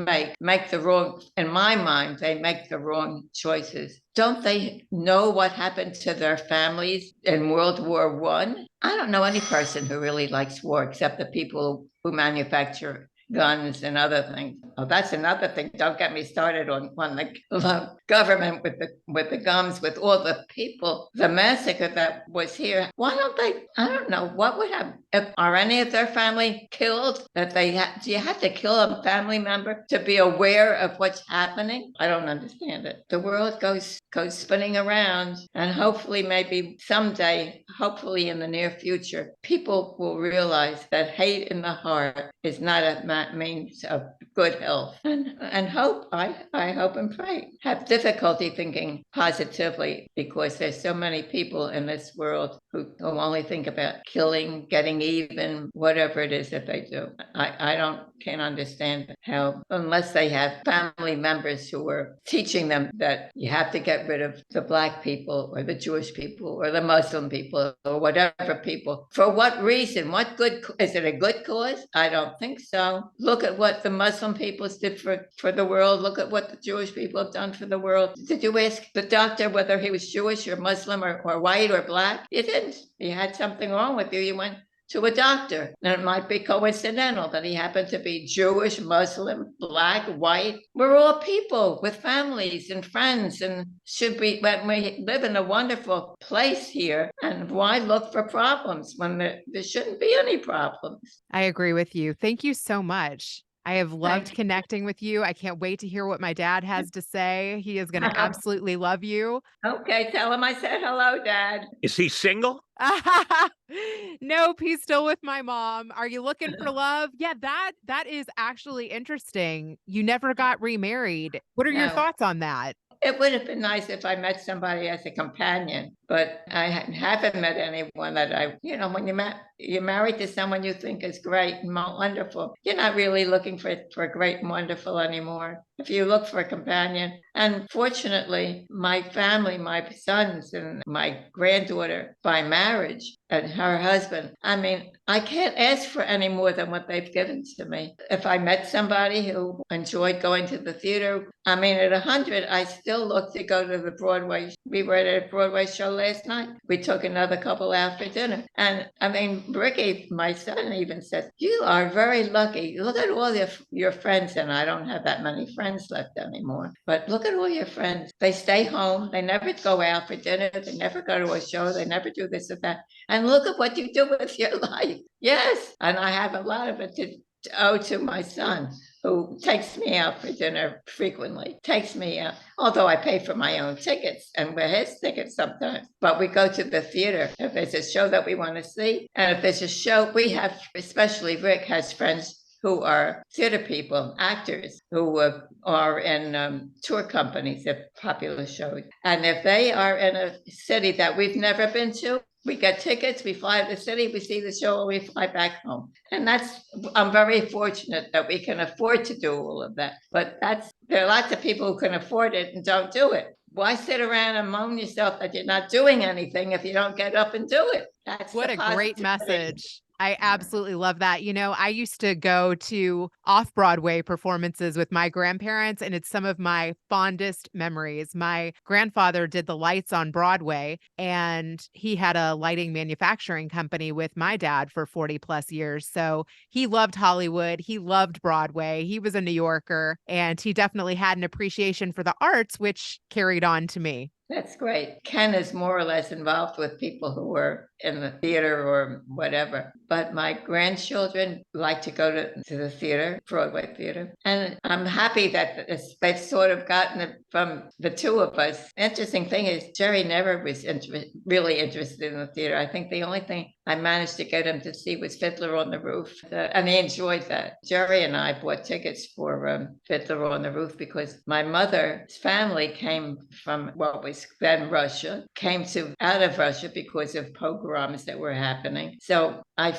make the wrong, in my mind, they make the wrong choices. Don't they know what happened to their families in World War I? I don't know any person who really likes war except the people who manufacture guns and other things. Oh, that's another thing. Don't get me started on the government with the guns, with all the people, the massacre that was here. Why don't they? I don't know what would have. Are any of their family killed? That do you have to kill a family member to be aware of what's happening? I don't understand it. The world goes spinning around, and hopefully, maybe someday, hopefully in the near future, people will realize that hate in the heart is not a means of good health. And hope, I hope and pray, have difficulty thinking positively because there's so many people in this world who only think about killing, getting even, whatever it is that they do. I can't understand how, unless they have family members who are teaching them that you have to get rid of the Black people or the Jewish people or the Muslim people or whatever people. For what reason? What good? Is it a good cause? I don't think so. Look at what the Muslim peoples did for the world. Look at what the Jewish people have done for the world. Did you ask the doctor whether he was Jewish or Muslim or white or Black? You didn't. You had something wrong with you. You went to a doctor. And it might be coincidental that he happened to be Jewish, Muslim, Black, white. We're all people with families and friends and should be, when we live in a wonderful place here. And why look for problems when there shouldn't be any problems? I agree with you. Thank you so much. I have loved Thank you. connecting with you. I can't wait to hear what my dad has to say. He is going to absolutely love you. Okay, tell him I said hello, Dad. Is he single? Nope, he's still with my mom. Are you looking for love? Yeah, that is actually interesting. You never got remarried. What are your No. thoughts on that? It would have been nice if I met somebody as a companion, but I haven't met anyone that when you're married to someone you think is great and wonderful, you're not really looking for great and wonderful anymore. If you look for a companion, and fortunately, my family, my sons and my granddaughter by marriage and her husband, I mean, I can't ask for any more than what they've given to me. If I met somebody who enjoyed going to the theater, I mean, at 100, I still look to go to the Broadway. We were at a Broadway show last night. We took another couple out for dinner. And I mean, Ricky, my son, even said, you are very lucky. Look at all your friends. And I don't have that many friends left anymore. But look at all your friends. They stay home. They never go out for dinner. They never go to a show. They never do this or that. And look at what you do with your life. Yes. And I have a lot of it to owe to my son, who takes me out for dinner frequently, takes me out, although I pay for my own tickets and we're his tickets sometimes. But we go to the theater if there's a show that we want to see. And if there's a show, we have, especially Rick has friends who are theater people, actors who are in tour companies of popular shows. And if they are in a city that we've never been to, we get tickets, we fly to the city, we see the show, and we fly back home. And I'm very fortunate that we can afford to do all of that. But there are lots of people who can afford it and don't do it. Why sit around and moan yourself that you're not doing anything if you don't get up and do it? That's What the a great positivity. message. I absolutely love that. I used to go to off Broadway performances with my grandparents, and it's some of my fondest memories. My grandfather did the lights on Broadway, and he had a lighting manufacturing company with my dad for 40 plus years. So he loved Hollywood. He loved Broadway. He was a New Yorker, and he definitely had an appreciation for the arts, which carried on to me. That's great. Ken is more or less involved with people who are in the theater or whatever. But my grandchildren like to go to the theater, Broadway theater. And I'm happy that they've sort of gotten it from the two of us. Interesting thing is, Jerry never was really interested in the theater. I think the only thing I managed to get him to see was Fiddler on the Roof. And he enjoyed that. Jerry and I bought tickets for Fiddler on the Roof because my mother's family came from what was then Russia, came out of Russia because of pogroms that were happening. So I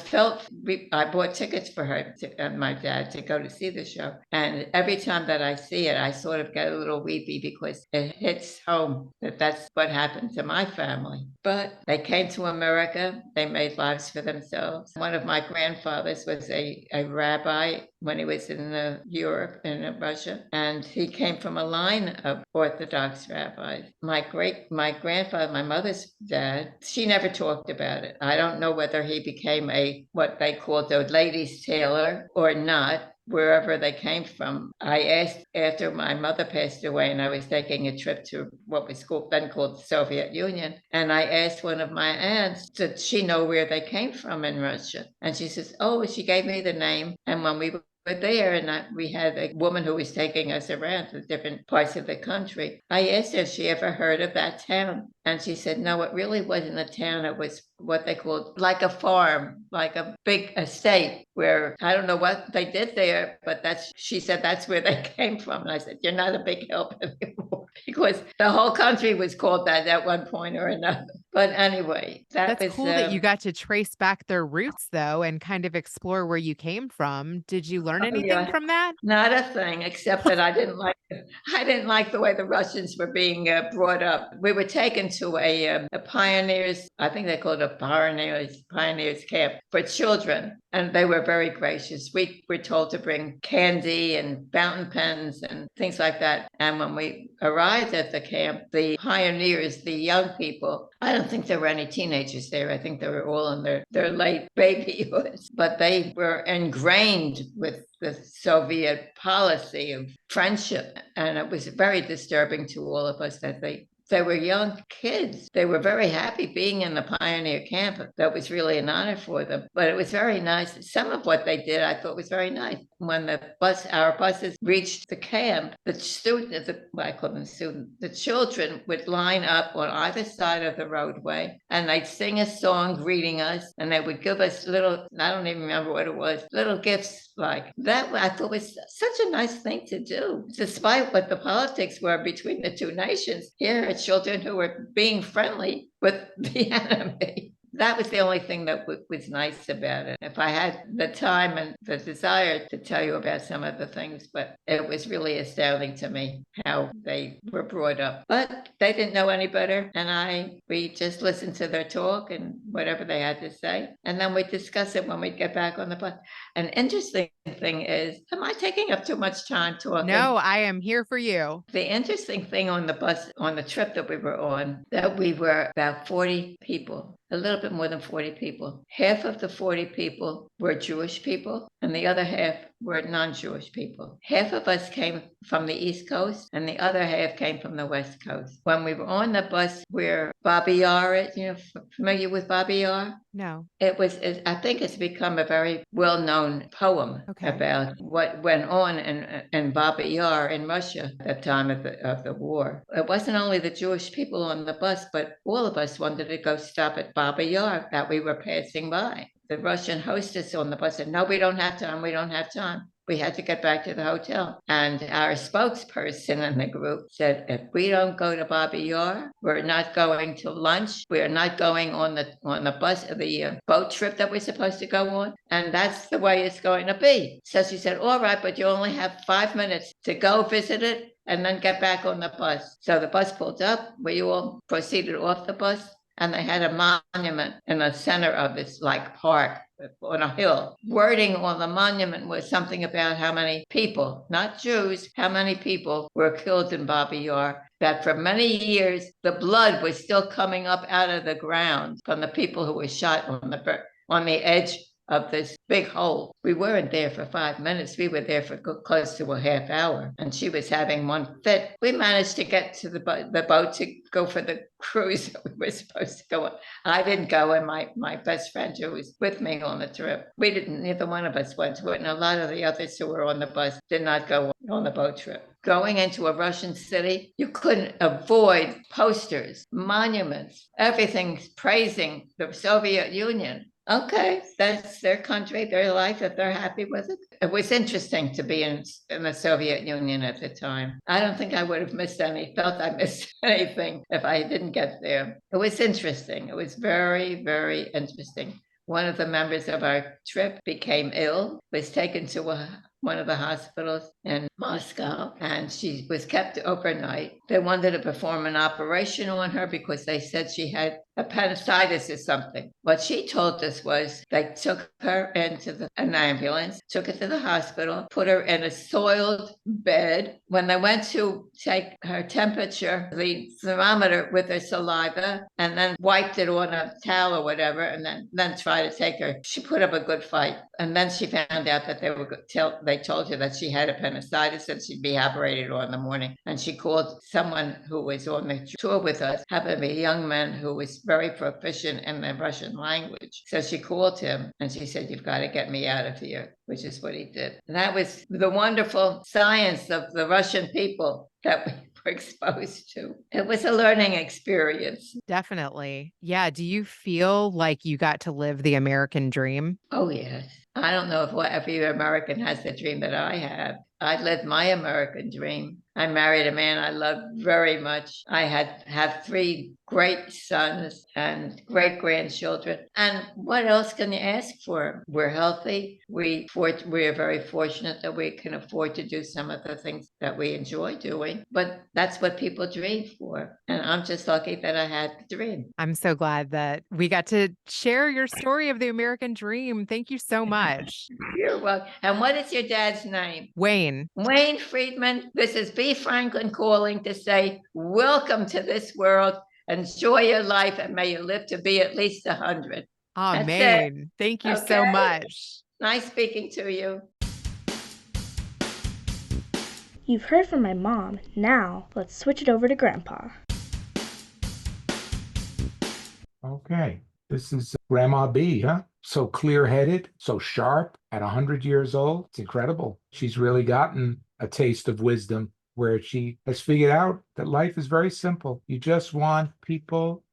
bought tickets for her and my dad to go to see the show. And every time that I see it, I sort of get a little weepy because it hits home that that's what happened to my family. But they came to America. They made lives for themselves. One of my grandfathers was a rabbi when he was in Europe and Russia, and he came from a line of Orthodox rabbis. My grandfather, my mother's dad, she never talked about it. I don't know whether he became what they called a ladies' tailor or not, wherever they came from. I asked after my mother passed away and I was taking a trip to what was then called the Soviet Union. And I asked one of my aunts, did she know where they came from in Russia? And she says, oh, she gave me the name. And when we were there and we had a woman who was taking us around to different parts of the country, I asked her if she ever heard of that town. And she said, no, it really wasn't a town. It was what they called like a farm, like a big estate where I don't know what they did there, but she said that's where they came from. And I said, you're not a big help anymore because the whole country was called that at one point or another. But anyway, That's cool that you got to trace back their roots, though, and kind of explore where you came from. Did you learn anything from that? Not a thing, except that I didn't like the way the Russians were being brought up. We were taken to a pioneers, I think they called it a pioneers camp for children, and they were very gracious. We were told to bring candy and fountain pens and things like that. And when we arrived at the camp, the pioneers, the young people, I don't think there were any teenagers there. I think they were all in their late babyhoods, but they were ingrained with the Soviet policy of friendship. And it was very disturbing to all of us that they were young kids. They were very happy being in the pioneer camp. That was really an honor for them. But it was very nice. Some of what they did I thought was very nice. When our buses reached the camp, I call them students, the children would line up on either side of the roadway and they'd sing a song greeting us, and they would give us little, I don't even remember what it was, little gifts like that. I thought was such a nice thing to do, despite what the politics were between the two nations. Here are children who were being friendly with the enemy. That was the only thing that was nice about it. If I had the time and the desire to tell you about some of the things, but it was really astounding to me how they were brought up. But they didn't know any better, and we just listened to their talk and whatever they had to say, and then we'd discuss it when we'd get back on the bus. An interesting thing is, am I taking up too much time talking? No, I am here for you. The interesting thing on the bus, on the trip that we were on, that we were about 40 people. A little bit more than 40 people. Half of the 40 people were Jewish people, and the other half were non-Jewish people. Half of us came from the East Coast, and the other half came from the West Coast. When we were on the bus where Baba Yar is, familiar with Baba Yar? No. I think it's become a very well-known poem about what went on in Baba Yar in Russia at the time of the war. It wasn't only the Jewish people on the bus, but all of us wanted to go stop at Baba Yar that we were passing by. the Russian hostess on the bus said, no, we don't have time. We don't have time. We had to get back to the hotel. And our spokesperson in the group said, if we don't go to Baba Yar, we're not going to lunch. We're not going on the bus, the boat trip that we're supposed to go on. And that's the way it's going to be. So she said, all right, but you only have 5 minutes to go visit it and then get back on the bus. So the bus pulled up. We all proceeded off the bus. And they had a monument in the center of this like park on a hill. Wording on the monument was something about how many people, not Jews, how many people were killed in Baba Yar. That for many years, the blood was still coming up out of the ground from the people who were shot on the edge of this big hole. We weren't there for 5 minutes. We were there for close to a half hour. And she was having one fit. We managed to get to the boat to go for the cruise that we were supposed to go on. I didn't go, and my best friend who was with me on the trip, neither one of us went to it. And a lot of the others who were on the bus did not go on the boat trip. Going into a Russian city, you couldn't avoid posters, monuments, everything praising the Soviet Union. Okay, that's their country, their life, if they're happy with it. It was interesting to be in the Soviet Union at the time. I don't think I would have felt I missed anything if I didn't get there. It was interesting. It was very, very interesting. One of the members of our trip became ill, was taken to one of the hospitals in Moscow, and she was kept overnight. They wanted to perform an operation on her because they said she had appendicitis or something. What she told us was they took her into an ambulance, took her to the hospital, put her in a soiled bed. When they went to take her temperature, the thermometer with her saliva, and then wiped it on a towel or whatever, and then tried to take her. She put up a good fight. And then she found out that they told her that she had appendicitis and she'd be operated on in the morning. And she called someone who was on the tour with us, happened to be a young man who was very proficient in the Russian language. So she called him and she said, you've got to get me out of here, which is what he did. And that was the wonderful science of the Russian people that we were exposed to. It was a learning experience. Definitely. Yeah. Do you feel like you got to live the American dream? Oh, yes. I don't know if every American has the dream that I have. I lived my American dream. I married a man I loved very much. I have 3 great sons and great grandchildren. And what else can you ask for? We're healthy. We are very fortunate that we can afford to do some of the things that we enjoy doing. But that's what people dream for. And I'm just lucky that I had the dream. I'm so glad that we got to share your story of the American dream. Thank you so much. You're welcome. And what is your dad's name? Wayne. Wayne Friedman. This is Bea Franklin calling to say, welcome to this world. Enjoy your life, and may you live to be at least 100. Amen. Thank you so much. Nice speaking to you. You've heard from my mom. Now, let's switch it over to Grandpa. Okay, this is Grandma B, huh? So clear-headed, so sharp at 100 years old. It's incredible. She's really gotten a taste of wisdom where she has figured out that life is very simple. You just want people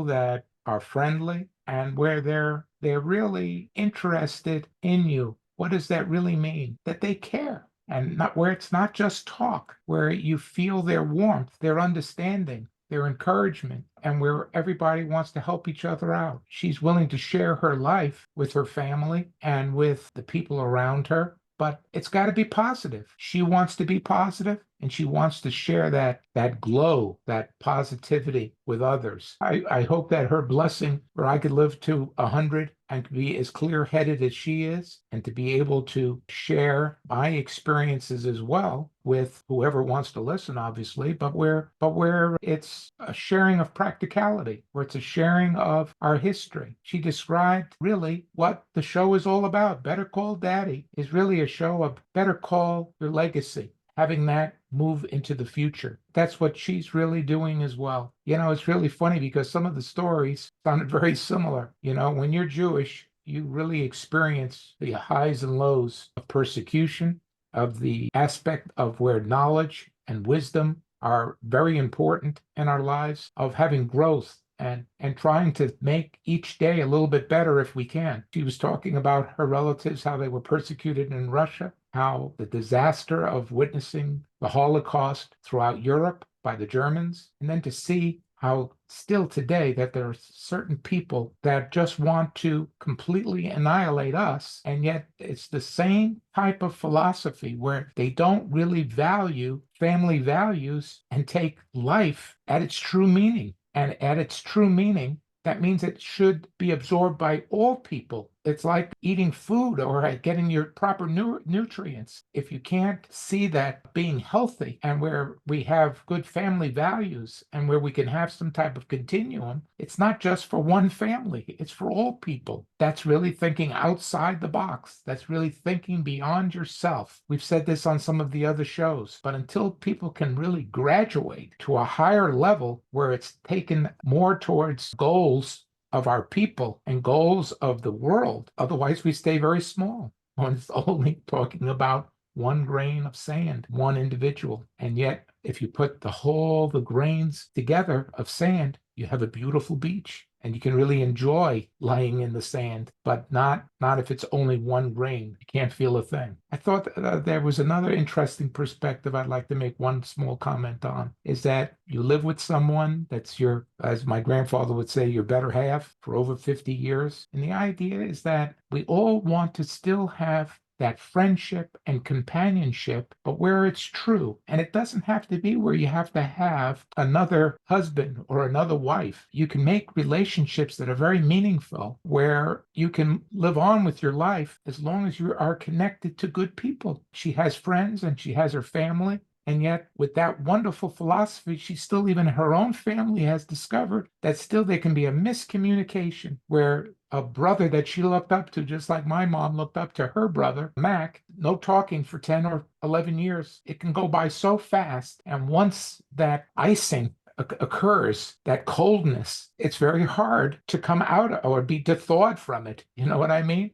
that are friendly and where they're really interested in you. What does that really mean? That they care. And not where it's not just talk, where you feel their warmth, their understanding, their encouragement, and where everybody wants to help each other out. She's willing to share her life with her family and with the people around her, but it's got to be positive. She wants to be positive, and she wants to share that glow, that positivity with others. I hope that her blessing, where I could live to 100 and be as clear-headed as she is, and to be able to share my experiences as well with whoever wants to listen, obviously, but where it's a sharing of practicality, where it's a sharing of our history. She described really what the show is all about. Better Call Daddy is really a show of better call your legacy, having that move into the future. That's what she's really doing as well. It's really funny because some of the stories sounded very similar. When you're Jewish, you really experience the highs and lows of persecution, of the aspect of where knowledge and wisdom are very important in our lives, of having growth and trying to make each day a little bit better if we can. She was talking about her relatives, how they were persecuted in Russia, how the disaster of witnessing the Holocaust throughout Europe by the Germans, and then to see how still today that there are certain people that just want to completely annihilate us, and yet it's the same type of philosophy where they don't really value family values and take life at its true meaning. And at its true meaning, that means it should be absorbed by all people. It's like eating food or getting your proper nutrients. If you can't see that being healthy and where we have good family values and where we can have some type of continuum, it's not just for one family, it's for all people. That's really thinking outside the box. That's really thinking beyond yourself. We've said this on some of the other shows, but until people can really graduate to a higher level where it's taken more towards goals of our people and goals of the world, otherwise we stay very small. When it's only talking about one grain of sand, one individual. And yet, if you put the grains together of sand, you have a beautiful beach. And you can really enjoy lying in the sand, but not if it's only one grain. You can't feel a thing. I thought there was another interesting perspective I'd like to make one small comment on, is that you live with someone that's your, as my grandfather would say, your better half for over 50 years. And the idea is that we all want to still have that friendship and companionship, but where it's true. And it doesn't have to be where you have to have another husband or another wife. You can make relationships that are very meaningful, where you can live on with your life as long as you are connected to good people. She has friends and she has her family. And yet, with that wonderful philosophy, she still, even her own family has discovered that still there can be a miscommunication where a brother that she looked up to, just like my mom looked up to her brother, Mac, no talking for 10 or 11 years. It can go by so fast. And once that icing occurs, that coldness, it's very hard to come out or be thawed from it. You know what I mean?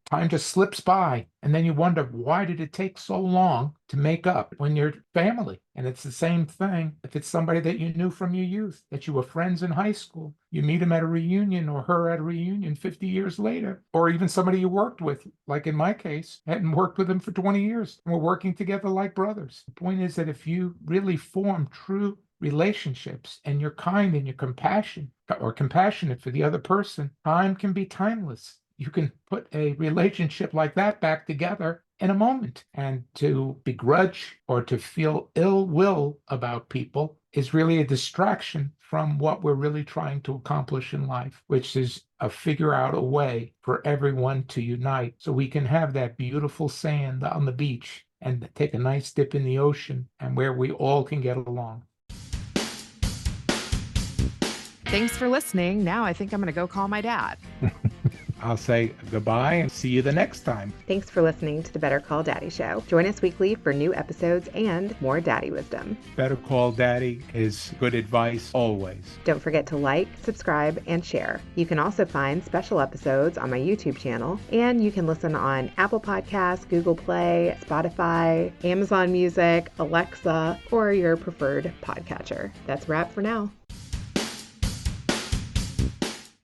Time just slips by. And then you wonder, why did it take so long to make up when you're family? And it's the same thing if it's somebody that you knew from your youth, that you were friends in high school. You meet him at a reunion or her at a reunion 50 years later, or even somebody you worked with, like in my case, hadn't worked with him for 20 years. And we're working together like brothers. The point is that if you really form true relationships and you're kind and you're compassionate for the other person, time can be timeless. You can put a relationship like that back together in a moment. And to begrudge or to feel ill will about people is really a distraction from what we're really trying to accomplish in life, which is figure out a way for everyone to unite so we can have that beautiful sand on the beach and take a nice dip in the ocean, and where we all can get along. Thanks for listening. Now I think I'm going to go call my dad. I'll say goodbye and see you the next time. Thanks for listening to the Better Call Daddy Show. Join us weekly for new episodes and more daddy wisdom. Better Call Daddy is good advice always. Don't forget to like, subscribe, and share. You can also find special episodes on my YouTube channel, and you can listen on Apple Podcasts, Google Play, Spotify, Amazon Music, Alexa, or your preferred podcatcher. That's a wrap for now.